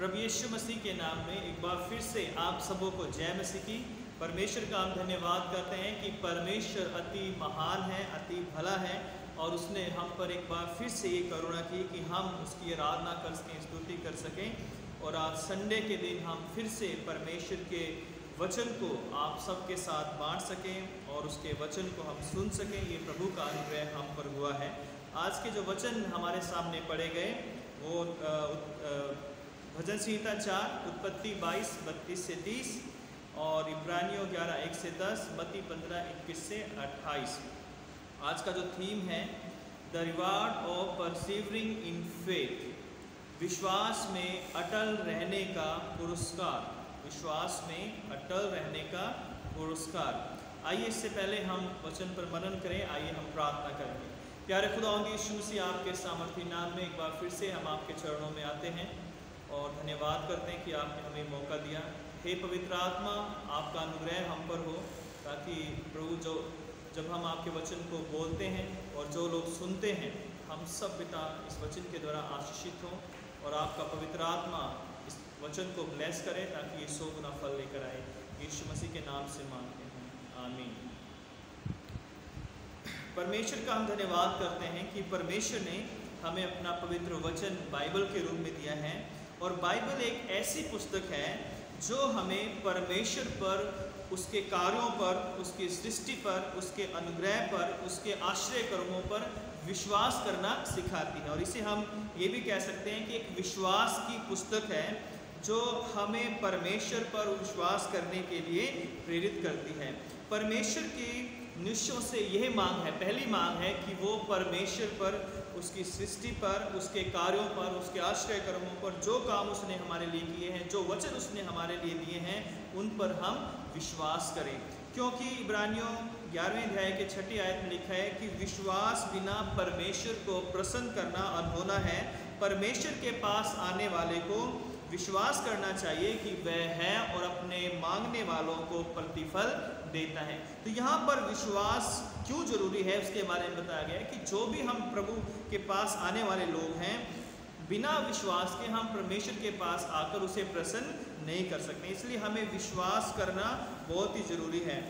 प्रभु यीशु मसीह के नाम में एक बार फिर से आप सबों को जय मसीह की। परमेश्वर का हम धन्यवाद करते हैं कि परमेश्वर अति महान है, अति भला है और उसने हम पर एक बार फिर से ये करुणा की कि हम उसकी आराधना कर सकें, स्तुति कर सकें। और आज संडे के दिन हम फिर से परमेश्वर के वचन को आप सबके साथ बांट सकें और उसके वचन को हम सुन सकें। ये प्रभु का अनुग्रह हम पर हुआ है। आज के जो वचन हमारे सामने पढ़े गए वो भजन संहिता 4, उत्पत्ति 22, 32 से 30 और इब्रानियों 11, 1 से 10, मत्ती 15, 21 से 28। आज का जो थीम है the reward of persevering in faith, विश्वास में अटल रहने का पुरस्कार। विश्वास में अटल रहने का पुरस्कार। आइए इससे पहले हम वचन पर मनन करें। आइए हम प्रार्थना करेंगे। प्यारे खुदावंद यीशु मसीह, आपके सामर्थी नाम में एक बार फिर से हम आपके चरणों में आते हैं और धन्यवाद करते हैं कि आपने हमें मौका दिया। हे पवित्र आत्मा, आपका अनुग्रह हम पर हो ताकि प्रभु जब हम आपके वचन को बोलते हैं और जो लोग सुनते हैं, हम सब पिता इस वचन के द्वारा आशीषित हों और आपका पवित्र आत्मा इस वचन को ब्लेस करे ताकि ये 100 गुना फल लेकर आए। यीशु मसीह के नाम से मांगते हैं, आमीन। परमेश्वर का हम धन्यवाद करते हैं कि परमेश्वर ने हमें अपना पवित्र वचन बाइबल के रूप में दिया है। और बाइबल एक ऐसी पुस्तक है जो हमें परमेश्वर पर, उसके कार्यों पर, उसकी सृष्टि पर, उसके अनुग्रह पर, उसके आश्रय कर्मों पर विश्वास करना सिखाती है। और इसे हम ये भी कह सकते हैं कि एक विश्वास की पुस्तक है जो हमें परमेश्वर पर विश्वास करने के लिए प्रेरित करती है। परमेश्वर की मनुष्यों से यह मांग है, पहली मांग है कि वो परमेश्वर पर, उसकी सृष्टि पर, उसके कार्यों पर, उसके आश्रय कर्मों पर, जो काम उसने हमारे लिए किए हैं, जो वचन उसने हमारे लिए दिए हैं, उन पर हम विश्वास करें। क्योंकि इब्रानियों 11वें अध्याय के 6ठी आयत में लिखा है कि विश्वास बिना परमेश्वर को प्रसन्न करना अनहोना है। परमेश्वर के पास आने वाले को विश्वास करना चाहिए कि वह है और अपने मांगने वालों को प्रतिफल देता है। तो यहाँ पर विश्वास क्यों जरूरी है उसके बारे में बताया गया है कि जो भी हम प्रभु के पास आने वाले लोग हैं, बिना विश्वास के हम परमेश्वर के पास आकर उसे प्रसन्न नहीं कर सकते। इसलिए हमें विश्वास करना बहुत ही जरूरी है।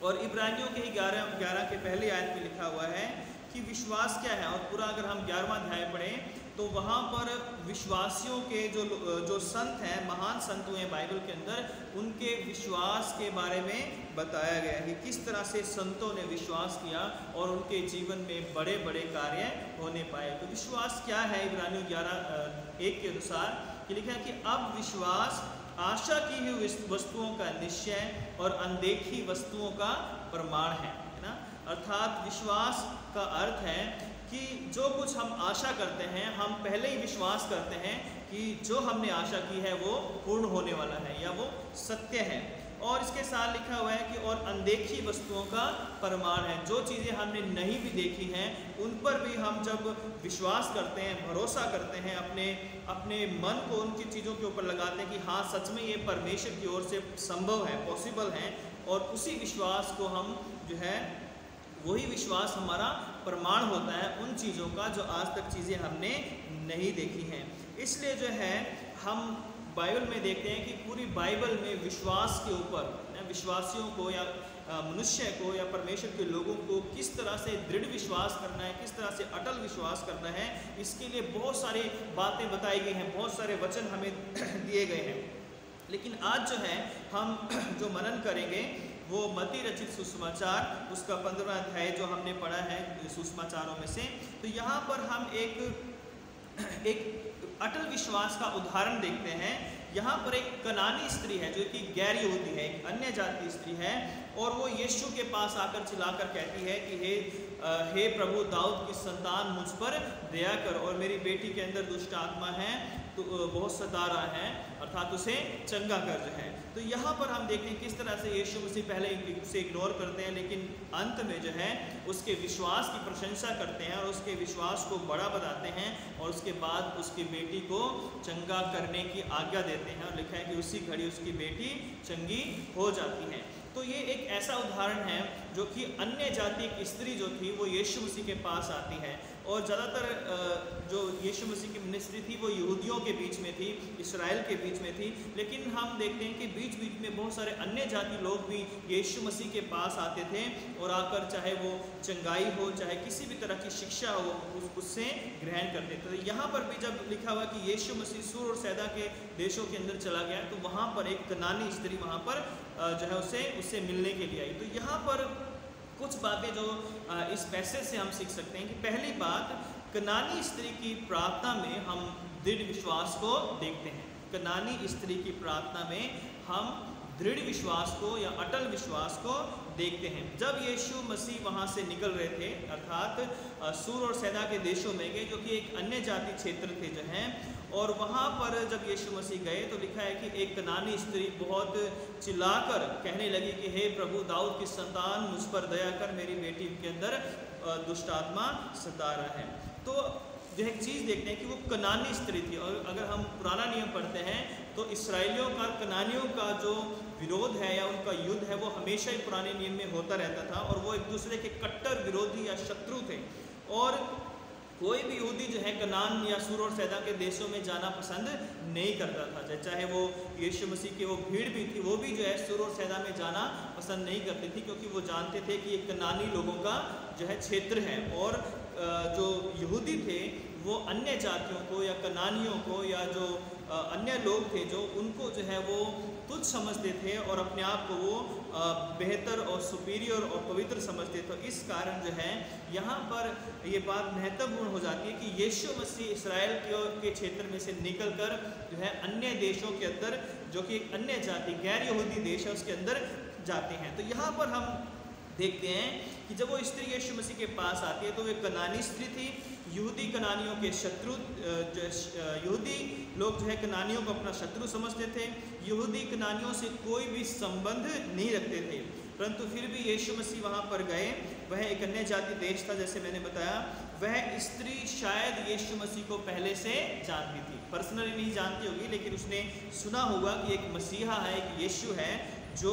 और इब्रानियों के ही 11 के पहली आयत में लिखा हुआ है कि विश्वास क्या है। और पूरा अगर हम 11वां अध्याय पढ़ें तो वहाँ पर विश्वासियों के जो संत हैं, महान संत हुए हैं बाइबल के अंदर, उनके विश्वास के बारे में बताया गया है कि किस तरह से संतों ने विश्वास किया और उनके जीवन में बड़े बड़े कार्य होने पाए। तो विश्वास क्या है? इब्रानियों 11:1 के अनुसार कि लिखा है कि अब विश्वास आशा की हुई वस्तुओं का निश्चय और अनदेखी वस्तुओं का प्रमाण है ना। अर्थात विश्वास का अर्थ है कि जो कुछ हम आशा करते हैं, हम पहले ही विश्वास करते हैं कि जो हमने आशा की है वो पूर्ण होने वाला है या वो सत्य है। और इसके साथ लिखा हुआ है कि और अनदेखी वस्तुओं का प्रमाण है। जो चीज़ें हमने नहीं भी देखी हैं उन पर भी हम जब विश्वास करते हैं, भरोसा करते हैं, अपने मन को उनकी चीज़ों के ऊपर लगाते हैं कि हाँ सच में ये परमेश्वर की ओर से संभव है, पॉसिबल है, और उसी विश्वास को हम जो है, वही विश्वास हमारा प्रमाण होता है उन चीज़ों का जो आज तक चीज़ें हमने नहीं देखी हैं। इसलिए जो है हम बाइबल में देखते हैं कि पूरी बाइबल में विश्वास के ऊपर, विश्वासियों को या मनुष्य को या परमेश्वर के लोगों को किस तरह से दृढ़ विश्वास करना है, किस तरह से अटल विश्वास करना है, इसके लिए बहुत सारी बातें बताई गई हैं, बहुत सारे वचन हमें दिए गए हैं। लेकिन आज जो है हम जो मनन करेंगे वो मत्ती रचित सुसमाचार, उसका 15वां अध्याय जो हमने पढ़ा है सुसमाचारों में से। तो यहाँ पर हम एक अटल विश्वास का उदाहरण देखते हैं। यहाँ पर एक कनानी स्त्री है जो कि गैर यहूदी है, एक अन्य जाति स्त्री है, और वो यीशु के पास आकर चिल्लाकर कहती है कि हे प्रभु, दाऊद की संतान मुझ पर दया कर, और मेरी बेटी के अंदर दुष्ट आत्मा है तो बहुत सता रहा है, अर्थात उसे चंगा कर जो है। तो यहाँ पर हम देखते हैं किस तरह से यीशु मसीह पहले उसे इग्नोर करते हैं, लेकिन अंत में जो है उसके विश्वास की प्रशंसा करते हैं और उसके विश्वास को बड़ा बताते हैं, और उसके बाद उसकी बेटी को चंगा करने की आज्ञा देते हैं। और लिखा है कि उसी घड़ी उसकी बेटी चंगी हो जाती है। तो ये एक ऐसा उदाहरण है जो कि अन्य जाति की स्त्री जो थी वो यीशु मसीह के पास आती है और ज़्यादातर जो यीशु मसीह की मिनिस्ट्री थी वो यहूदियों के बीच में थी, इसराइल के बीच में थी। लेकिन हम देखते हैं कि बीच बीच में बहुत सारे अन्य जाति लोग भी यीशु मसीह के पास आते थे और आकर चाहे वो चंगाई हो, चाहे किसी भी तरह की शिक्षा हो, उससे ग्रहण करते थे। तो यहाँ पर भी जब लिखा हुआ कि यीशु मसीह सूर और सैदा के देशों के अंदर चला गया, तो वहाँ पर एक कनानी स्त्री वहाँ पर जो है उससे मिलने के लिए आई। तो यहाँ पर कुछ बातें जो इस पैसेज से हम सीख सकते हैं कि पहली बात, कनानी स्त्री की प्रार्थना में हम दृढ़ विश्वास को देखते हैं। कनानी स्त्री की प्रार्थना में हम दृढ़ विश्वास को या अटल विश्वास को देखते हैं। जब यीशु मसीह वहाँ से निकल रहे थे, अर्थात सूर और सैदा के देशों में गए, जो कि एक अन्य जाति क्षेत्र थे जो हैं, और वहाँ पर जब यीशु मसीह गए तो लिखा है कि एक कनानी स्त्री बहुत चिल्लाकर कहने लगी कि हे प्रभु दाऊद की संतान, मुझ पर दया कर, मेरी बेटी के अंदर दुष्ट आत्मा सता रहा है। तो जो एक चीज़ देखते हैं कि वो कनानी स्त्री थी। और अगर हम पुराना नियम पढ़ते हैं तो इसराइलियों का कनानियों का जो विरोध है या उनका युद्ध है वो हमेशा ही पुराने नियम में होता रहता था, और वो एक दूसरे के कट्टर विरोधी या शत्रु थे। और कोई भी यहूदी जो है कनान या सूर और सैदा के देशों में जाना पसंद नहीं करता था, चाहे वो यीशु मसीह की वो भीड़ भी थी, वो भी जो है सूर और सैदा में जाना पसंद नहीं करती थी, क्योंकि वो जानते थे कि ये कनानी लोगों का जो है क्षेत्र है। और जो यहूदी थे वो अन्य जातियों को या कनानियों को या जो अन्य लोग थे जो उनको जो है वो तुच्छ समझते थे और अपने आप को वो बेहतर और सुपीरियर और पवित्र समझते। तो इस कारण जो है यहाँ पर ये बात महत्वपूर्ण हो जाती है कि यीशु मसीह इसराइल के क्षेत्र में से निकलकर जो है अन्य देशों के अंदर, जो कि एक अन्य जाति गैर यहूदी देश है, उसके अंदर जाते हैं। तो यहाँ पर हम देखते हैं कि जब वो स्त्री यीशु मसीह के पास आती है तो वो एक कनानी स्त्री थी। यहूदी कनानियों के शत्रु, यहूदी लोग जो है कनानियों को अपना शत्रु समझते थे। यहूदी कनानियों से कोई भी संबंध नहीं रखते थे, परंतु फिर भी यीशु मसीह वहाँ पर गए। वह एक अन्य जाति देश था, जैसे मैंने बताया। वह स्त्री शायद यीशु मसीह को पहले से जानती थी, पर्सनली नहीं जानती होगी, लेकिन उसने सुना होगा कि एक मसीहा है, एक यीशु है जो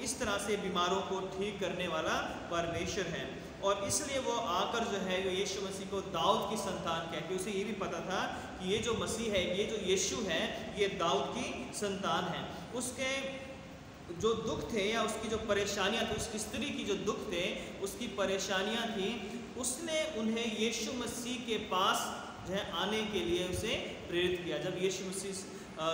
इस तरह से बीमारों को ठीक करने वाला परमेश्वर है। और इसलिए वो आकर जो है यीशु मसीह को दाऊद की संतान कहती। उसे ये भी पता था कि ये जो मसीह है, ये जो यीशु है, ये दाऊद की संतान है। उसके जो दुख थे या उसकी जो परेशानियां थी, उस स्त्री की जो दुख थे, उसकी परेशानियां थी, उसने उन्हें यीशु मसीह के पास जो है आने के लिए उसे प्रेरित किया। जब यीशु मसीह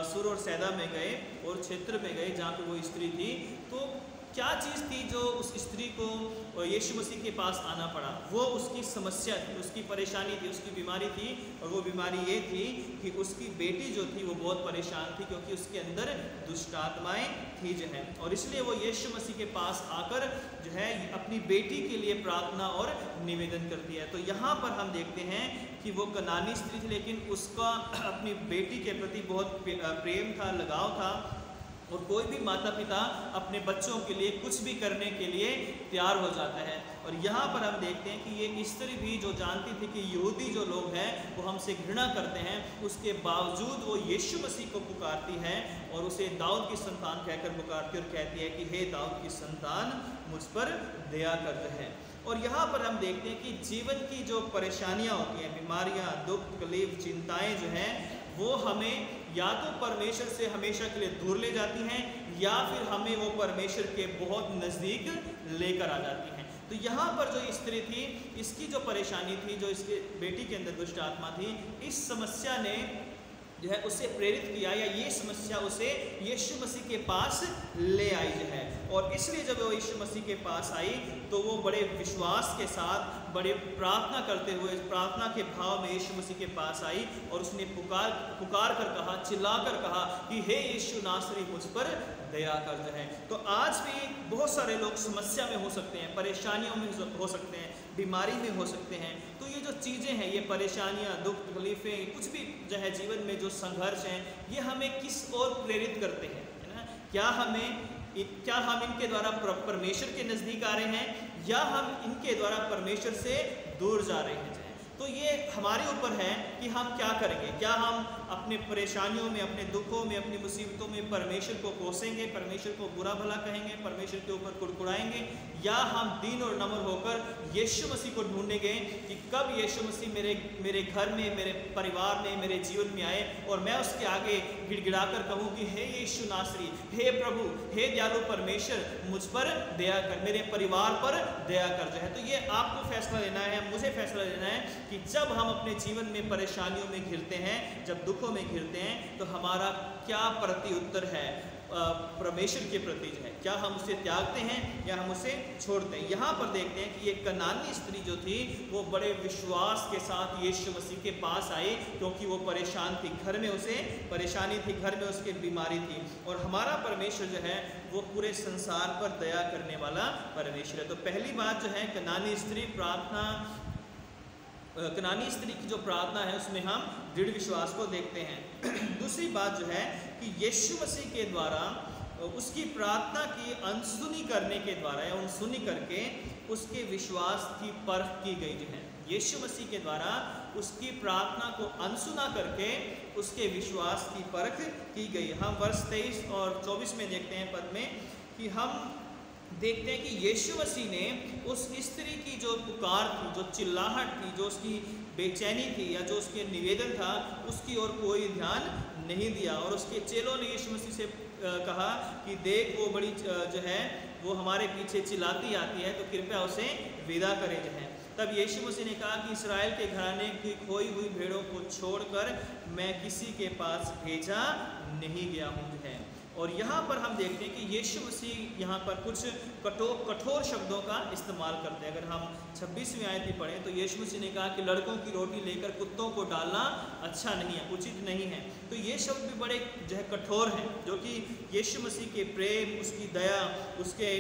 सूर और सैदा में गए और क्षेत्र में गए जहाँ पे वो स्त्री थी, तो क्या चीज़ थी जो उस स्त्री को यीशु मसीह के पास आना पड़ा? वो उसकी समस्या थी, उसकी परेशानी थी, उसकी बीमारी थी। और वो बीमारी ये थी कि उसकी बेटी जो थी वो बहुत परेशान थी, क्योंकि उसके अंदर दुष्ट आत्माएं थी जो है। और इसलिए वो यीशु मसीह के पास आकर जो है अपनी बेटी के लिए प्रार्थना और निवेदन करती है। तो यहाँ पर हम देखते हैं कि वो कनानी स्त्री थी, लेकिन उसका अपनी बेटी के प्रति बहुत प्रेम था, लगाव था। और कोई भी माता पिता अपने बच्चों के लिए कुछ भी करने के लिए तैयार हो जाता है। और यहाँ पर हम देखते हैं कि ये स्त्री भी जो जानती थी कि यहूदी जो लोग हैं वो हमसे घृणा करते हैं, उसके बावजूद वो यीशु मसीह को पुकारती है और उसे दाऊद की संतान कहकर पुकारती और कहती है कि हे दाऊद की संतान, मुझ पर दया कर है। और यहाँ पर हम देखते हैं कि जीवन की जो परेशानियाँ होती हैं, बीमारियाँ, दुख, तकलीफ, चिंताएँ जो हैं, वो हमें या तो परमेश्वर से हमेशा के लिए दूर ले जाती हैं या फिर हमें वो परमेश्वर के बहुत नज़दीक लेकर आ जाती हैं। तो यहाँ पर जो स्त्री थी, इसकी जो परेशानी थी, जो इसके बेटी के अंदर दुष्ट आत्मा थी, इस समस्या ने जो है उसे प्रेरित किया, या ये समस्या उसे यीशु मसीह के पास ले आई जो है। और इसलिए जब वो यीशु मसीह के पास आई तो वो बड़े विश्वास के साथ, बड़े प्रार्थना करते हुए, प्रार्थना के भाव में यीशु मसीह के पास आई और उसने पुकार कर कहा, चिल्ला कर कहा कि हे यीशु नासरी, मुझ पर दया कर जो है। तो आज भी बहुत सारे लोग समस्या में हो सकते हैं, परेशानियों में हो सकते हैं, बीमारी में हो सकते हैं। तो ये जो चीज़ें हैं, ये परेशानियाँ, दुख, तकलीफ़ें, कुछ भी जो है जीवन में जो संघर्ष हैं, ये हमें किस ओर प्रेरित करते हैं, है ना? क्या हम इनके द्वारा परमेश्वर के नज़दीक आ रहे हैं या हम इनके द्वारा परमेश्वर से दूर जा रहे हैं? तो ये हमारे ऊपर है कि हम क्या करेंगे। क्या हम अपने परेशानियों में, अपने दुखों में, अपनी मुसीबतों में परमेश्वर को कोसेंगे, परमेश्वर को बुरा भला कहेंगे, परमेश्वर के ऊपर कुड़कुड़ाएंगे, या हम दीन और नम्र होकर यीशु मसीह को ढूंढेंगे कि कब यीशु मसीह मेरे घर में, मेरे परिवार में, मेरे जीवन में आए और मैं उसके आगे गिड़गिड़ाकर कहूँ कि हे यीशु नासरी, हे प्रभु, हे दयालु परमेश्वर, मुझ पर दया कर, मेरे परिवार पर दया कर जो है। तो ये आपको फैसला लेना है, मुझे फैसला लेना है कि जब हम अपने जीवन में परेशानियों में घिरते हैं, जब दुखों में घिरते हैं, तो हमारा क्या प्रति उत्तर है परमेश्वर के प्रति जो है। क्या हम उसे त्यागते हैं या हम उसे छोड़ते हैं। यहाँ पर देखते हैं कि ये कनानी स्त्री जो थी वो बड़े विश्वास के साथ यीशु मसीह के पास आई, क्योंकि वो परेशान थी, घर में उसे परेशानी थी, घर में उसके बीमारी थी। और हमारा परमेश्वर जो है वो पूरे संसार पर दया करने वाला परमेश्वर है। तो पहली बात जो है कनानी स्त्री की जो प्रार्थना है उसमें हम दृढ़ विश्वास को देखते हैं। दूसरी बात जो है कि यीशु मसीह के द्वारा उसकी प्रार्थना की अनसुनी करने के द्वारा या अनसुनी करके उसके विश्वास की परख की गई जो है। यीशु मसीह के द्वारा उसकी प्रार्थना को अनसुना करके उसके विश्वास की परख की गई। हम वर्ष 23 और 24 में देखते हैं पद में कि हम देखते हैं कि यीशु मसीह ने उस स्त्री की जो पुकार थी, जो चिल्लाहट थी, जो उसकी बेचैनी थी या जो उसके निवेदन था, उसकी ओर कोई ध्यान नहीं दिया। और उसके चेलों ने यीशु मसीह से कहा कि देख वो बड़ी जो है वो हमारे पीछे चिल्लाती आती है, तो कृपया उसे विदा करें जो है। तब यीशु मसीह ने कहा कि इस्राएल के घराने की खोई हुई भेड़ों को छोड़कर मैं किसी के पास भेजा नहीं गया हूँ जो है। और यहाँ पर हम देखते हैं कि यीशु मसीह यहाँ पर कुछ कठोर शब्दों का इस्तेमाल करते हैं। अगर हम 26वीं आयत में पढ़ें तो यीशु मसीह ने कहा कि लड़कों की रोटी लेकर कुत्तों को डालना अच्छा नहीं है, उचित नहीं है। तो ये शब्द भी बड़े जो है कठोर हैं, जो कि यीशु मसीह के प्रेम, उसकी दया, उसके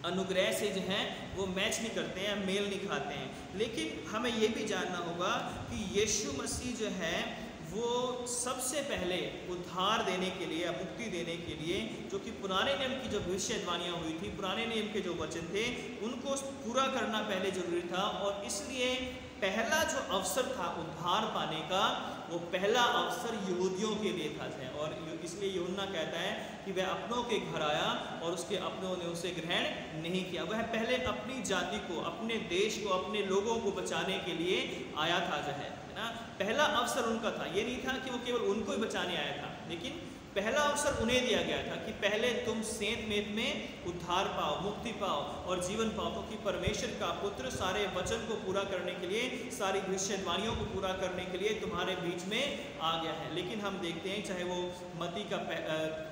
अनुग्रह से जो है वो मैच नहीं करते हैं, मेल नहीं खाते हैं। लेकिन हमें ये भी जानना होगा कि यीशु मसीह जो है वो सबसे पहले उद्धार देने के लिए, मुक्ति देने के लिए, जो कि पुराने नियम की जो भविष्यवाणियाँ हुई थी, पुराने नियम के जो वचन थे, उनको पूरा करना पहले जरूरी था। और इसलिए पहला जो अवसर था उद्धार पाने का, वो पहला अवसर यहूदियों के लिए था। और इसलिए यूहन्ना कहता है कि वह अपनों के घर आया और उसके अपनों ने उसे ग्रहण नहीं किया। वह पहले अपनी जाति को, अपने देश को, अपने लोगों को बचाने के लिए आया था जो है ना। पहला अवसर उनका था। ये नहीं था कि वो केवल उनको ही बचाने आया था, लेकिन पहला अवसर उन्हें दिया गया था कि पहले तुम सेंत मेत में उद्धार पाओ, मुक्ति पाओ और जीवन पाओ, क्योंकि परमेश्वर का पुत्र सारे वचन को पूरा करने के लिए, सारी भविष्यवाणियों को पूरा करने के लिए तुम्हारे बीच में आ गया है। लेकिन हम देखते हैं चाहे वो मत्ती का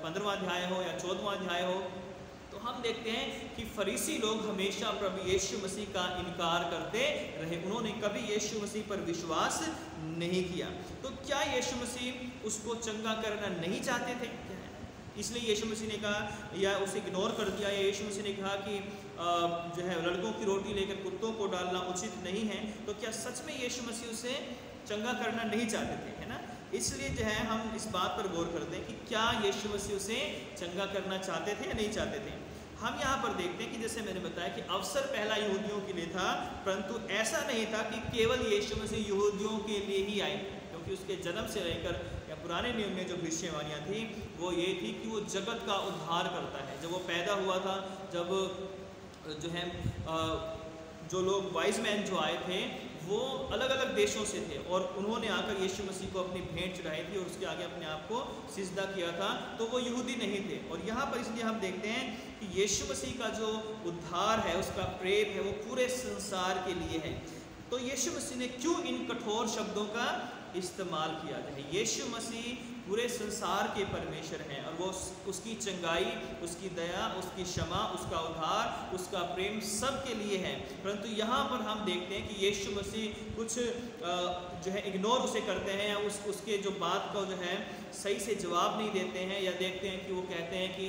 15वां अध्याय हो या 14वां अध्याय हो, तो हम देखते हैं कि फरीसी लोग हमेशा प्रभु यीशु मसीह का इनकार करते रहे। उन्होंने कभी यीशु मसीह पर विश्वास नहीं किया। तो क्या यीशु मसीह उसको चंगा करना नहीं चाहते थे? इसलिए यीशु मसीह ने कहा या उसे इग्नोर कर दिया, या यीशु मसीह ने कहा कि जो है लड़कों की रोटी लेकर कुत्तों को डालना उचित नहीं है? तो क्या सच में यीशु मसीह उसे चंगा करना नहीं चाहते थे? है ना। इसलिए जो है हम इस बात पर गौर करते हैं कि क्या यीशु मसीह उसे चंगा करना चाहते थे या नहीं चाहते थे। हम यहाँ पर देखते हैं कि जैसे मैंने बताया कि अवसर पहला यहूदियों के लिए था, परंतु ऐसा नहीं था कि केवल यीशु मसीह यहूदियों के लिए ही आए, क्योंकि उसके जन्म से लेकर या पुराने नियम में जो भविष्यवाणियाँ थी वो ये थी कि वो जगत का उद्धार करता है। जब वो पैदा हुआ था, जब जो है जो लोग वाइज मैन जो आए थे वो अलग अलग देशों से थे और उन्होंने आकर यीशु मसीह को अपनी भेंट चढ़ाई थी और उसके आगे अपने आप को सिजदा किया था, तो वो यहूदी नहीं थे। और यहाँ पर इसलिए हम देखते हैं कि यीशु मसीह का जो उद्धार है, उसका प्रेम है, वो पूरे संसार के लिए है। तो यीशु मसीह ने क्यों इन कठोर शब्दों का इस्तेमाल किया जाए? यीशु मसीह पूरे संसार के परमेश्वर हैं और वो उसकी चंगाई, उसकी दया, उसकी क्षमा, उसका उद्धार, उसका प्रेम सब के लिए है। परंतु यहाँ पर हम देखते हैं कि यीशु मसीह कुछ जो है इग्नोर उसे करते हैं या उसके जो बात का जो है सही से जवाब नहीं देते हैं, या देखते हैं कि वो कहते हैं कि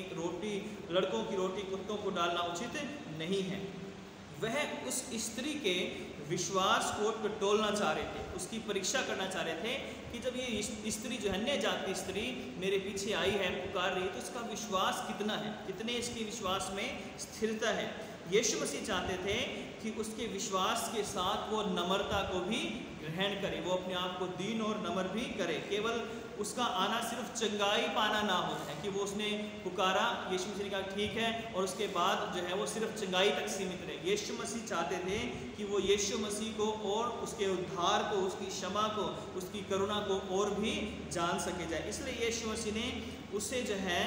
लड़कों की रोटी कुत्तों को डालना उचित नहीं है। वह उस स्त्री के विश्वास को टटोलना चाह रहे थे, उसकी परीक्षा करना चाह रहे थे कि जब ये स्त्री जो है अन्य जाति स्त्री मेरे पीछे आई है, पुकार रही है, तो इसका विश्वास कितना है, कितने इसके विश्वास में स्थिरता है। यीशु मसीह चाहते थे कि उसके विश्वास के साथ वो नम्रता को भी ग्रहण करे, वो अपने आप को दीन और नम्र भी करे। केवल उसका आना सिर्फ चंगाई पाना ना हो जाए कि वो उसने पुकारा, यीशु मसीह ने कहा ठीक है, और उसके बाद जो है वो सिर्फ चंगाई तक सीमित रहे। यीशु मसीह चाहते थे कि वो यीशु मसीह को और उसके उद्धार को, उसकी क्षमा को, उसकी करुणा को और भी जान सके जाए। इसलिए यीशु मसीह ने उसे जो है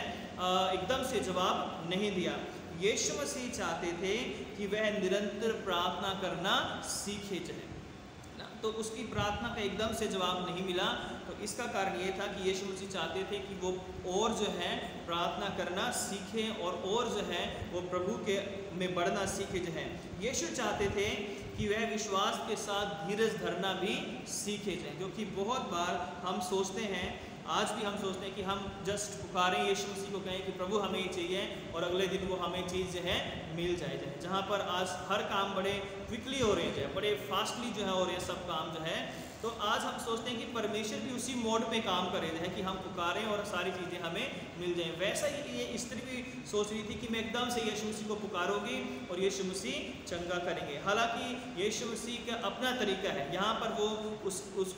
एकदम से जवाब नहीं दिया। यीशु मसीह चाहते थे कि वह निरंतर प्रार्थना करना सीखे जाए, तो उसकी प्रार्थना का एकदम से जवाब नहीं मिला। तो इसका कारण ये था कि यीशु मसीह चाहते थे कि वो और जो है प्रार्थना करना सीखें और जो है वो प्रभु के में बढ़ना सीखे जो है। यीशु चाहते थे कि वह विश्वास के साथ धीरज धरना भी सीखे जाए, क्योंकि बहुत बार हम सोचते हैं, आज भी हम सोचते हैं कि हम जस्ट पुकारें, यीशु मसीह को कहें कि प्रभु हमें ये चाहिए, और अगले दिन वो हमें चीज़ जो है मिल जाए। जहाँ पर आज हर काम बड़े क्विकली हो रहे हैं, बड़े फास्टली जो है हो रहे हैं सब काम जो है, तो आज हम सोचते हैं कि परमेश्वर भी उसी मोड पे काम कर रहे हैं कि हम पुकारें और सारी चीज़ें हमें मिल जाएं। वैसा ही ये स्त्री भी सोच रही थी कि मैं एकदम से यीशु मसीह को पुकारूंगी और यीशु मसीह चंगा करेंगे। हालांकि यीशु मसीह का अपना तरीका है। यहाँ पर वो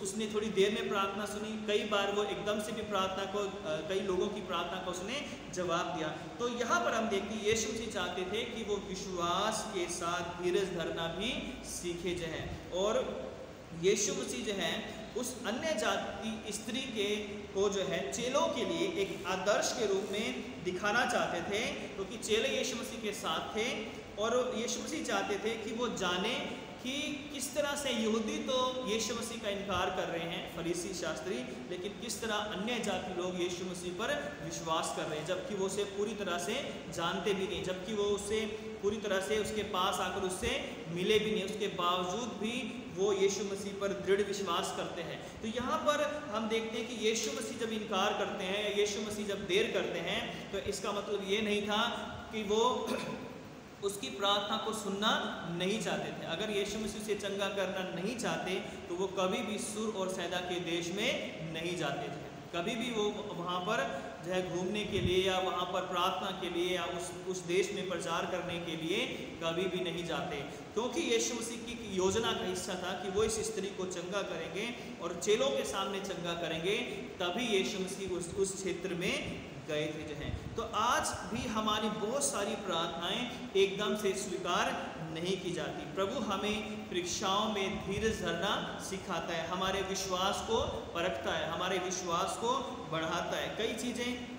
उसने थोड़ी देर में प्रार्थना सुनी, कई बार वो एकदम से भी प्रार्थना को, कई लोगों की प्रार्थना को उसने जवाब दिया। तो यहाँ पर हम देखते हैं यीशु मसीह चाहते थे कि वो विश्वास के साथ धीरज धरना भी सीखे जाए, और यीशु मसीह जो है उस अन्य जाति स्त्री को जो है चेलों के लिए एक आदर्श के रूप में दिखाना चाहते थे, क्योंकि चेले यीशु मसीह के साथ थे और यीशु मसीह चाहते थे कि वो जाने कि किस तरह से यहूदी तो यीशु मसीह का इनकार कर रहे हैं, फरीसी शास्त्री, लेकिन किस तरह अन्य जाति लोग यीशु मसीह पर विश्वास कर रहे हैं, जबकि वो उसे पूरी तरह से जानते भी नहीं, जबकि वो उससे पूरी तरह से उसके पास आकर उससे मिले भी नहीं, उसके बावजूद भी वो यीशु मसीह पर दृढ़ विश्वास करते हैं। तो यहाँ पर हम देखते हैं कि यीशु मसीह जब इनकार करते हैं या यीशु मसीह जब देर करते हैं, तो इसका मतलब ये नहीं था कि वो उसकी प्रार्थना को सुनना नहीं चाहते थे। अगर यीशु मसीह से चंगा करना नहीं चाहते तो वो कभी भी सुर और सैदा के देश में नहीं जाते थे, कभी भी वो वहाँ पर जो है घूमने के लिए या वहाँ पर प्रार्थना के लिए या उस देश में प्रचार करने के लिए कभी भी नहीं जाते, क्योंकि यीशु मसीह की योजना का हिस्सा था कि वो इस स्त्री को चंगा करेंगे और चेलों के सामने चंगा करेंगे, तभी यीशु मसीह उस क्षेत्र में गए थे जो हैं। तो आज भी हमारी बहुत सारी प्रार्थनाएं एकदम से स्वीकार नहीं की जाती। प्रभु हमें परीक्षाओं में धीरज धरना सिखाता है, हमारे विश्वास को परखता है, हमारे विश्वास को बढ़ाता है। कई चीज़ें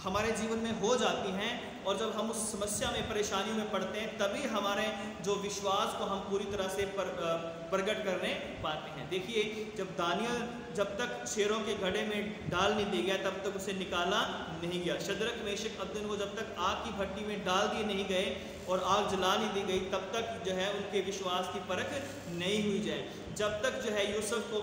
हमारे जीवन में हो जाती हैं और जब हम उस समस्या में, परेशानियों में पड़ते हैं, तभी हमारे जो विश्वास को हम पूरी तरह से प्रकट करने पाते हैं। देखिए, जब दानियल जब तक शेरों के घड़े में डाल नहीं दिया गया तब तक उसे निकाला नहीं गया। शद्रक मेशक अबेदनगो जब तक आग की भट्टी में डाल दिए नहीं गए और आग जला नहीं दी गई तब तक जो है उनके विश्वास की परख नहीं हुई जाए। जब तक जो है यूसुफ को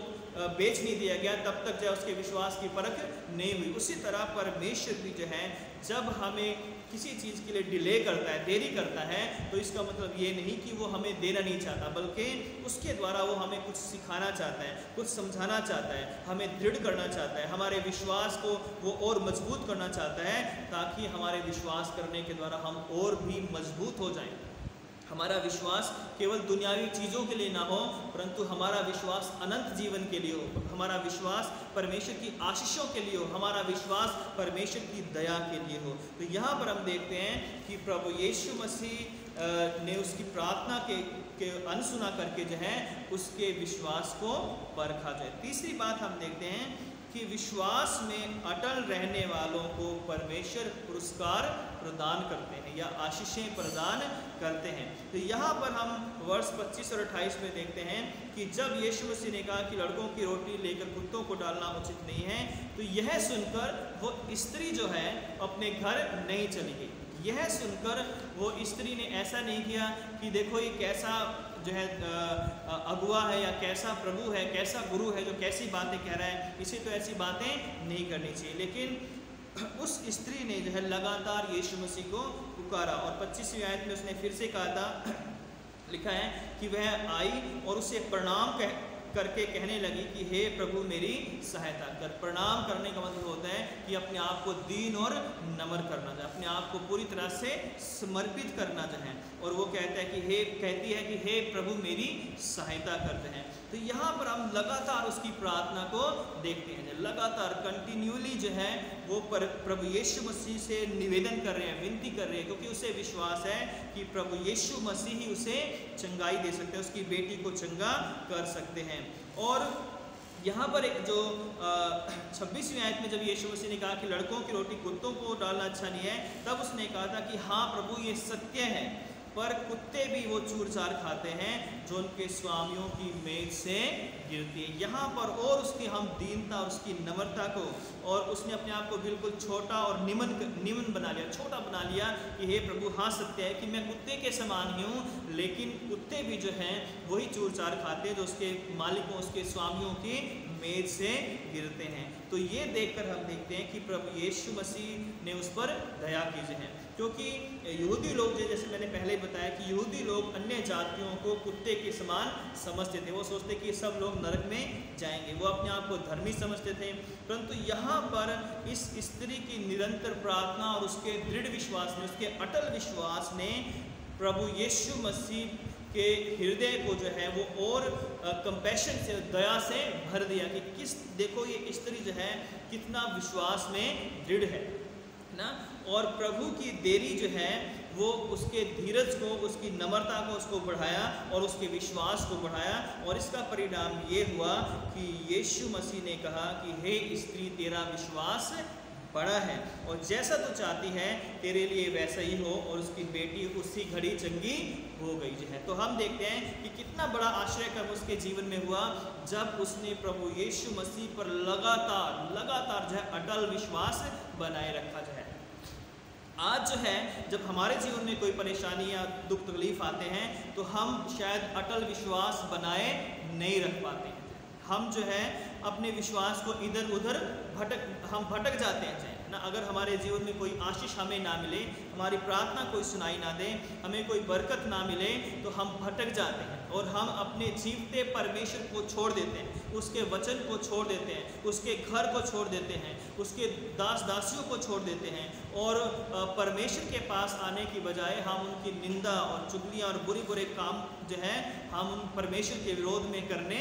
बेच नहीं दिया गया तब तक जो है उसके विश्वास की परख नहीं हुई। उसी तरह परमेश्वर भी जो है जब हमें किसी चीज़ के लिए डिले करता है, देरी करता है, तो इसका मतलब ये नहीं कि वो हमें देना नहीं चाहता, बल्कि उसके द्वारा वो हमें कुछ सिखाना चाहता है, कुछ समझाना चाहता है, हमें दृढ़ करना चाहता है, हमारे विश्वास को वो और मजबूत करना चाहता है, ताकि हमारे विश्वास करने के द्वारा हम और भी मजबूत हो जाएं। हमारा विश्वास केवल दुनियावी चीज़ों के लिए ना हो, परंतु हमारा विश्वास अनंत जीवन के लिए हो, हमारा विश्वास परमेश्वर की आशीषों के लिए हो, हमारा विश्वास परमेश्वर की दया के लिए हो। तो यहाँ पर हम देखते हैं कि प्रभु यीशु मसीह ने उसकी प्रार्थना के अनसुना करके जो है उसके विश्वास को परखा जाए। तीसरी बात हम देखते हैं कि विश्वास में अटल रहने वालों को परमेश्वर पुरस्कार प्रदान करते हैं या आशीषें प्रदान करते हैं। तो यहाँ पर हम वर्ष 25 और 28 में देखते हैं कि जब यीशु मसीह ने कहा कि लड़कों की रोटी लेकर कुत्तों को डालना उचित नहीं है, तो यह सुनकर वो स्त्री जो है अपने घर नहीं चली गई। यह सुनकर वो स्त्री ने ऐसा नहीं किया कि देखो ये कैसा जो है अगुआ है या कैसा प्रभु है, कैसा गुरु है जो कैसी बातें कह रहा है, इसे तो ऐसी बातें नहीं करनी चाहिए। लेकिन उस स्त्री ने जो है लगातार यीशु मसीह को पुकारा और 25वीं आयत में उसने फिर से कहा था, लिखा है कि वह आई और उसे प्रणाम करके कहने लगी कि हे प्रभु मेरी सहायता कर। प्रणाम करने का मतलब होता है कि अपने आप को दीन और नम्र करना चाहे, अपने आप को पूरी तरह से समर्पित करना चाहे। और वो कहती है कि हे प्रभु मेरी सहायता करते हैं। तो यहाँ पर हम लगातार उसकी प्रार्थना को देखते हैं, लगातार कंटिन्यूली जो है वो प्रभु यीशु मसीह से निवेदन कर रहे हैं, विनती कर रहे हैं, क्योंकि उसे विश्वास है कि प्रभु यीशु मसीह ही उसे चंगाई दे सकते हैं, उसकी बेटी को चंगा कर सकते हैं। और यहाँ पर एक जो 26वीं आयत में जब यीशु मसीह ने कहा कि लड़कों की रोटी कुत्तों को डालना अच्छा नहीं है, तब उसने कहा था कि हाँ प्रभु ये सत्य है, पर कुत्ते भी वो चूर-चार खाते हैं जो उनके स्वामियों की मेज से गिरती है। यहाँ पर और उसकी हम दीनता और उसकी नम्रता को, और उसने अपने आप को बिल्कुल छोटा और निम्न बना लिया, छोटा बना लिया कि हे प्रभु हाँ सत्य है कि मैं कुत्ते के समान ही हूँ, लेकिन कुत्ते भी जो हैं वही चूर-चार खाते हैं जो उसके मालिकों, उसके स्वामियों की मेज से गिरते हैं। तो ये देखकर हम देखते हैं कि प्रभु यीशु मसीह ने उस पर दया की है, क्योंकि यहूदी लोग, जैसे मैंने पहले बताया कि यहूदी लोग अन्य जातियों को कुत्ते के समान समझते थे। वो सोचते कि सब लोग नरक में जाएंगे, वो अपने आप को धर्मी समझते थे। परंतु यहाँ पर इस स्त्री की निरंतर प्रार्थना और उसके दृढ़ विश्वास ने, उसके अटल विश्वास ने प्रभु यीशु मसीह के हृदय को जो है वो और कंपैशन से, दया से भर दिया कि देखो ये स्त्री जो है कितना विश्वास में दृढ़ है ना। और प्रभु की देरी जो है वो उसके धीरज को, उसकी नम्रता को उसको बढ़ाया और उसके विश्वास को बढ़ाया। और इसका परिणाम ये हुआ कि यीशु मसीह ने कहा कि हे स्त्री तेरा विश्वास बड़ा है और जैसा तू चाहती है तेरे लिए वैसा ही हो। और उसकी बेटी उसी घड़ी चंगी हो गई जो है। तो हम देखते हैं कि कितना बड़ा आश्चर्य कर्म उसके जीवन में हुआ जब उसने प्रभु यीशु मसीह पर लगातार जो है अटल विश्वास बनाए रखा जो है। आज जो है जब हमारे जीवन में कोई परेशानी या दुख तकलीफ आते हैं तो हम शायद अटल विश्वास बनाए नहीं रख पाते हैं। हम जो है अपने विश्वास को इधर उधर भटक जाते हैं ना। अगर हमारे जीवन में कोई आशीष हमें ना मिले, हमारी प्रार्थना कोई सुनाई ना दे, हमें कोई बरकत ना मिले, तो हम भटक जाते हैं और हम अपने जीवते परमेश्वर को छोड़ देते हैं, उसके वचन को छोड़ देते हैं, उसके घर को छोड़ देते हैं, उसके दास दासियों को छोड़ देते हैं। और परमेश्वर के पास आने की बजाय हम उनकी निंदा और चुगलियाँ और बुरे काम जो है हम उन परमेश्वर के विरोध में करने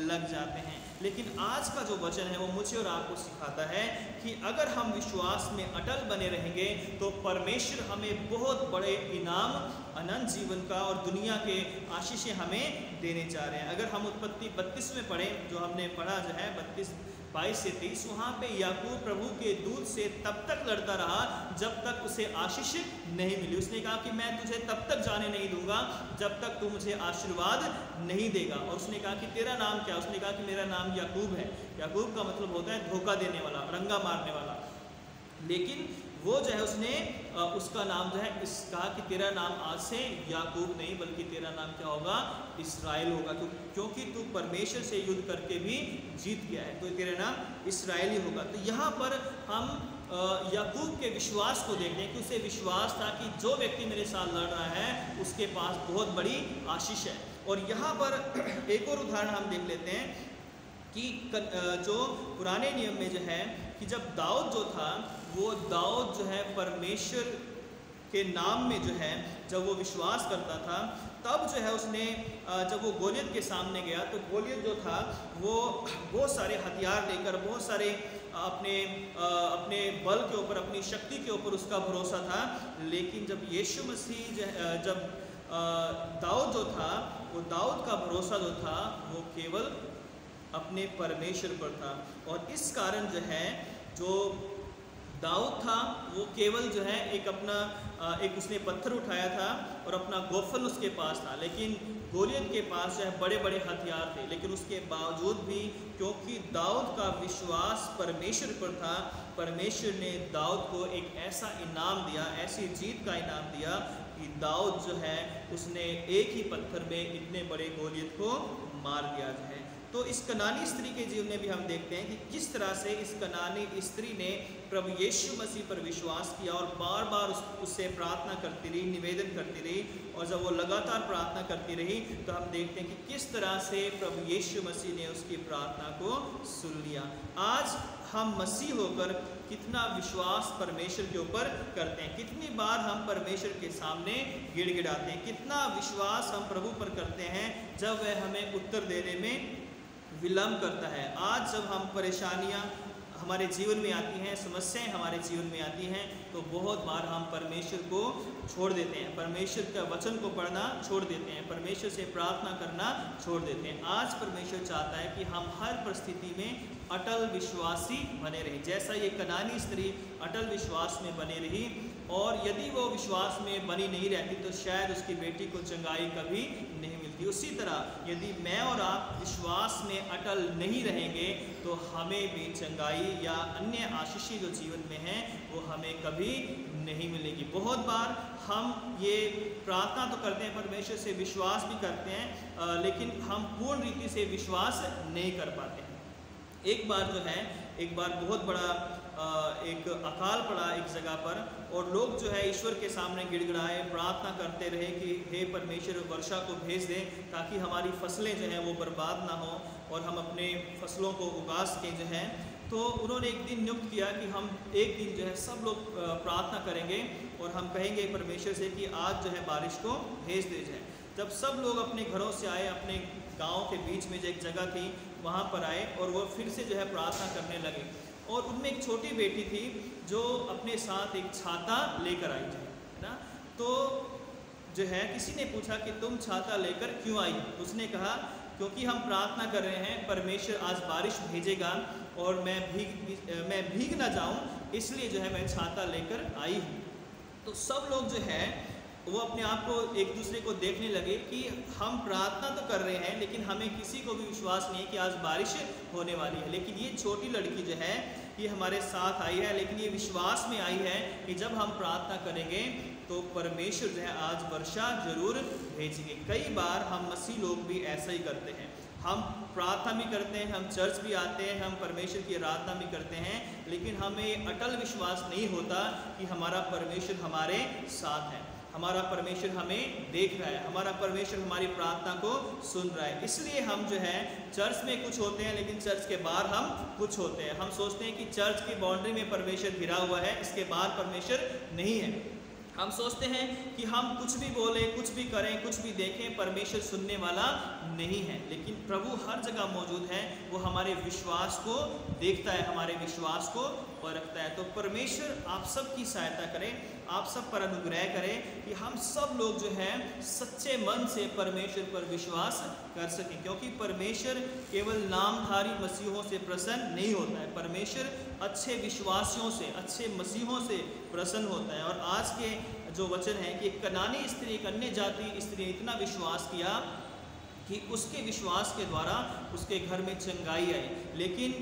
लग जाते हैं। लेकिन आज का जो वचन है वो मुझे और आपको सिखाता है कि अगर हम विश्वास में अटल बने रहेंगे तो परमेश्वर हमें बहुत बड़े इनाम, अनंत जीवन का और दुनिया के आशीषें हमें देने जा रहे हैं। अगर हम उत्पत्ति 32 में पढ़ें, जो हमने पढ़ा जो है 22 से 23, वहाँ पे याकूब प्रभु के दूत से तब तक लड़ता रहा जब तक उसे आशीष नहीं मिली। उसने कहा कि मैं तुझे तब तक जाने नहीं दूंगा जब तक तू मुझे आशीर्वाद नहीं देगा। और उसने कहा कि तेरा नाम क्या? उसने कहा कि मेरा नाम याकूब है। याकूब का मतलब होता है धोखा देने वाला, रंगा मारने वाला। लेकिन वो जो है उसने उसका नाम जो है कहा कि तेरा नाम आज से याकूब नहीं बल्कि तेरा नाम क्या होगा? इस्राएल होगा, क्योंकि तू परमेश्वर से युद्ध करके भी जीत गया है, तो तेरा नाम इस्राएली होगा। तो यहाँ पर हम याकूब के विश्वास को देखते हैं कि उसे विश्वास था कि जो व्यक्ति मेरे साथ लड़ रहा है उसके पास बहुत बड़ी आशीष है। और यहाँ पर एक और उदाहरण हम देख लेते हैं कि जो पुराने नियम में जो है कि जब दाऊद जो था वो दाऊद जो है परमेश्वर के नाम में जो है जब वो विश्वास करता था, तब जो है उसने जब वो गोलियत के सामने गया तो गोलियत जो था वो बहुत सारे हथियार लेकर, बहुत सारे अपने बल के ऊपर, अपनी शक्ति के ऊपर उसका भरोसा था। लेकिन जब यीशु मसीह जब दाऊद जो था वो दाऊद का भरोसा जो था वो केवल अपने परमेश्वर पर था। और इस कारण जो है जो दाऊद था वो केवल जो है एक उसने पत्थर उठाया था और अपना गोफन उसके पास था, लेकिन गोलियत के पास जो है बड़े बड़े हथियार थे। लेकिन उसके बावजूद भी क्योंकि दाऊद का विश्वास परमेश्वर पर था, परमेश्वर ने दाऊद को एक ऐसा इनाम दिया, ऐसी जीत का इनाम दिया कि दाऊद जो है उसने एक ही पत्थर में इतने बड़े गोलियत को मार दिया जो है। तो इस कनानी स्त्री के जीवन में भी हम देखते हैं कि किस तरह से इस कनानी स्त्री ने प्रभु यीशु मसीह पर विश्वास किया और बार बार उससे प्रार्थना करती रही, निवेदन करती रही। और जब वो लगातार प्रार्थना करती रही तो हम देखते हैं कि किस तरह से प्रभु यीशु मसीह ने उसकी प्रार्थना को सुन लिया। आज हम मसीह होकर कितना विश्वास परमेश्वर के ऊपर करते हैं, कितनी बार हम परमेश्वर के सामने गिड़गिड़ाते हैं, कितना विश्वास हम प्रभु पर करते हैं जब वह हमें उत्तर देने में विलम्ब करता है। आज जब हम परेशानियां हमारे जीवन में आती हैं, समस्याएं हमारे जीवन में आती हैं, तो बहुत बार हम परमेश्वर को छोड़ देते हैं, परमेश्वर का वचन को पढ़ना छोड़ देते हैं, परमेश्वर से प्रार्थना करना छोड़ देते हैं। आज परमेश्वर चाहता है कि हम हर परिस्थिति में अटल विश्वासी बने रहें, जैसा ये कनानी स्त्री अटल विश्वास में बनी रही। और यदि वो विश्वास में बनी नहीं रहती तो शायद उसकी बेटी को चंगाई कभी नहीं मिलती। उसी तरह यदि मैं और आप विश्वास में अटल नहीं रहेंगे तो हमें भी चंगाई या अन्य आशीषें जो जीवन में हैं वो हमें कभी नहीं मिलेगी। बहुत बार हम ये प्रार्थना तो करते हैं, परमेश्वर से विश्वास भी करते हैं, लेकिन हम पूर्ण रीति से विश्वास नहीं कर पाते हैं। एक बार बहुत बड़ा एक अकाल पड़ा एक जगह पर, और लोग जो है ईश्वर के सामने गिड़गिड़ाए, प्रार्थना करते रहे कि हे परमेश्वर वर्षा को भेज दें ताकि हमारी फसलें जो हैं वो बर्बाद ना हो और हम अपने फसलों को उगा सकें जो है। तो उन्होंने एक दिन नियुक्त किया कि हम एक दिन जो है सब लोग प्रार्थना करेंगे और हम कहेंगे परमेश्वर से कि आज जो है बारिश को भेज दे जाए। जब सब लोग अपने घरों से आए, अपने गांव के बीच में जो एक जगह थी वहाँ पर आए और वो फिर से जो है प्रार्थना करने लगे। और उनमें एक छोटी बेटी थी जो अपने साथ एक छाता लेकर आई थी, है ना। तो जो है किसी ने पूछा कि तुम छाता लेकर क्यों आई? उसने कहा क्योंकि हम प्रार्थना कर रहे हैं परमेश्वर आज बारिश भेजेगा और मैं भीग ना जाऊं, इसलिए जो है मैं छाता लेकर आई हूँ। तो सब लोग जो है वो अपने आप को एक दूसरे को देखने लगे कि हम प्रार्थना तो कर रहे हैं लेकिन हमें किसी को भी विश्वास नहीं है कि आज बारिश होने वाली है। लेकिन ये छोटी लड़की जो है ये हमारे साथ आई है, लेकिन ये विश्वास में आई है कि जब हम प्रार्थना करेंगे तो परमेश्वर जो है आज वर्षा जरूर भेजेंगे। कई बार हम मसीह लोग भी ऐसा ही करते हैं, हम प्रार्थना भी करते हैं, हम चर्च भी आते हैं, हम परमेश्वर की आराधना भी करते हैं, लेकिन हमें अटल विश्वास नहीं होता कि हमारा परमेश्वर हमारे साथ है, हमारा परमेश्वर हमें देख रहा है, हमारा परमेश्वर हमारी प्रार्थना को सुन रहा है। इसलिए हम जो है चर्च में कुछ होते हैं लेकिन चर्च के बाहर हम कुछ होते हैं। हम सोचते हैं कि चर्च की बाउंड्री में परमेश्वर घिरा हुआ है, इसके बाहर परमेश्वर नहीं है। हम सोचते हैं कि हम कुछ भी बोलें, कुछ भी करें, कुछ भी देखें, परमेश्वर सुनने वाला नहीं है। लेकिन प्रभु हर जगह मौजूद है, वो हमारे विश्वास को देखता है, हमारे विश्वास को परखता है। तो परमेश्वर आप सब की सहायता करें, आप सब पर अनुग्रह करें कि हम सब लोग जो हैं सच्चे मन से परमेश्वर पर विश्वास कर सकें, क्योंकि परमेश्वर केवल नामधारी मसीहों से प्रसन्न नहीं होता है, परमेश्वर अच्छे विश्वासियों से, अच्छे मसीहों से प्रसन्न होता है। और आज के जो वचन है कि कनानी स्त्री, एक अन्य जाति स्त्री ने इतना विश्वास किया कि उसके विश्वास के द्वारा उसके घर में चंगाई आई। लेकिन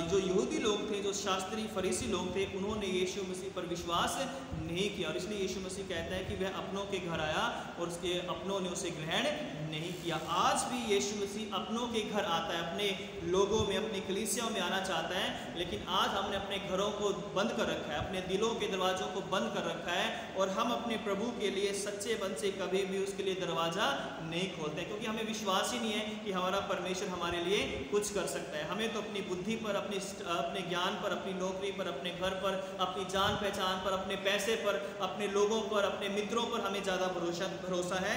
जो यहूदी लोग थे, जो शास्त्री फरीसी लोग थे, उन्होंने यीशु मसीह पर विश्वास नहीं किया और इसलिए यीशु मसीह कहता है कि वह अपनों के घर आया और उसके अपनों ने उसे ग्रहण नहीं किया। आज भी यीशु मसीह अपनों के घर आता है, अपने लोगों में, अपनी कलीसियाओं में आना चाहता है, लेकिन आज हमने अपने घरों को बंद कर रखा है, अपने दिलों के दरवाज़ों को बंद कर रखा है और हम अपने प्रभु के लिए सच्चे मन से कभी भी उसके लिए दरवाज़ा नहीं खोलते, क्योंकि हमें विश्वास ही नहीं है कि हमारा परमेश्वर हमारे लिए कुछ कर सकता है। हमें तो अपनी बुद्धि पर, अपने ज्ञान पर, अपनी नौकरी पर, अपने घर पर, अपनी जान पहचान पर, अपने पैसे पर, अपने लोगों पर, अपने मित्रों पर हमें ज़्यादा भरोसा है।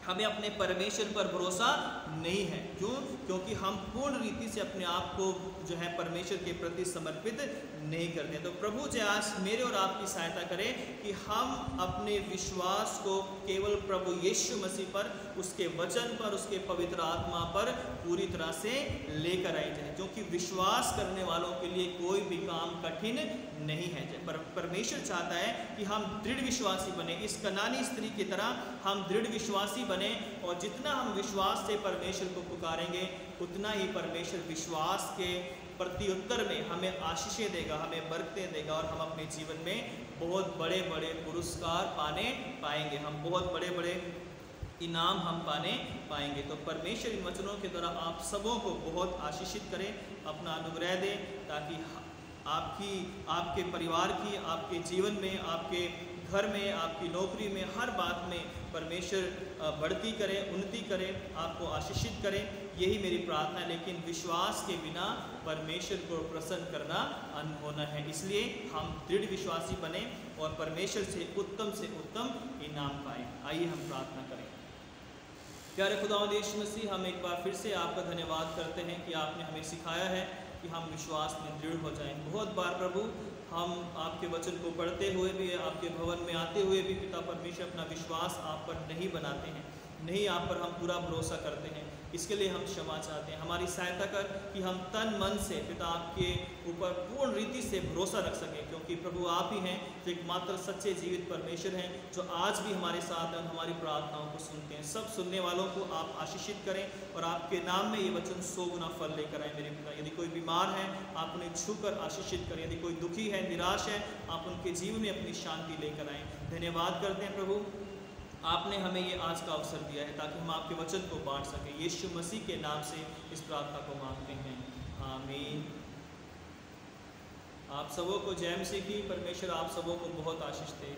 हमें अपने परमेश्वर पर भरोसा नहीं है। क्यों? क्योंकि हम पूर्ण रीति से अपने आप को जो है परमेश्वर के प्रति समर्पित नहीं करते। तो प्रभु जी आज मेरे और आपकी सहायता करें कि हम अपने विश्वास को केवल प्रभु यीशु मसीह पर, उसके वचन पर, उसके पवित्र आत्मा पर पूरी तरह से लेकर आए जाए, क्योंकि विश्वास करने वालों के लिए कोई भी काम कठिन नहीं है। परमेश्वर चाहता है कि हम दृढ़ विश्वासी बने, इस कनानी स्त्री की तरह हम दृढ़ विश्वासी बने और जितना हम विश्वास से परमेश्वर को पुकारेंगे उतना ही परमेश्वर विश्वास के प्रत्युत्तर में हमें आशीषें देगा, हमें बरकतें देगा और हम अपने जीवन में बहुत बड़े बड़े पुरस्कार पाएंगे। हम बहुत बड़े बड़े इनाम हम पाएंगे। तो परमेश्वर इन वचनों के द्वारा आप सबों को बहुत आशीषित करें, अपना अनुग्रह दे, ताकि आपके परिवार की, आपके जीवन में, आपके घर में, आपकी नौकरी में, हर बात में परमेश्वर बढ़ती करे, उन्नति करे, आपको आशीषित करे। यही मेरी प्रार्थना है। लेकिन विश्वास के बिना परमेश्वर को प्रसन्न करना अनहोना है। इसलिए हम दृढ़ विश्वासी बने और परमेश्वर से उत्तम इनाम पाएं। आइए हम प्रार्थना करें। प्यारे खुदावंद यीशु मसीह, हम एक बार फिर से आपका धन्यवाद करते हैं कि आपने हमें सिखाया है कि हम विश्वास में दृढ़ हो जाएं। बहुत बार प्रभु हम आपके वचन को पढ़ते हुए भी, आपके भवन में आते हुए भी पिता परमेश्वर अपना विश्वास आप पर नहीं बनाते हैं, नहीं आप पर हम पूरा भरोसा करते हैं। इसके लिए हम क्षमा चाहते हैं। हमारी सहायता कर कि हम तन मन से पिता आपके ऊपर पूर्ण रीति से भरोसा रख सकें, क्योंकि प्रभु आप ही हैं जो एकमात्र सच्चे जीवित परमेश्वर हैं, जो आज भी हमारे साथ हैं और हमारी प्रार्थनाओं को सुनते हैं। सब सुनने वालों को आप आशीषित करें और आपके नाम में ये वचन 100 गुना फल लेकर आए मेरे पिता। यदि कोई बीमार है आप उन्हें छूकर आशीषित करें, यदि कोई दुखी है, निराश है, आप उनके जीवन में अपनी शांति लेकर आएँ। धन्यवाद करते हैं प्रभु, आपने हमें ये आज का अवसर दिया है ताकि हम आपके वचन को बांट सकें। यीशु मसीह के नाम से इस प्रार्थना को मांगते हैं, आमीन। आप सबों को जय मसीह की। परमेश्वर आप सबों को बहुत आशीष दे।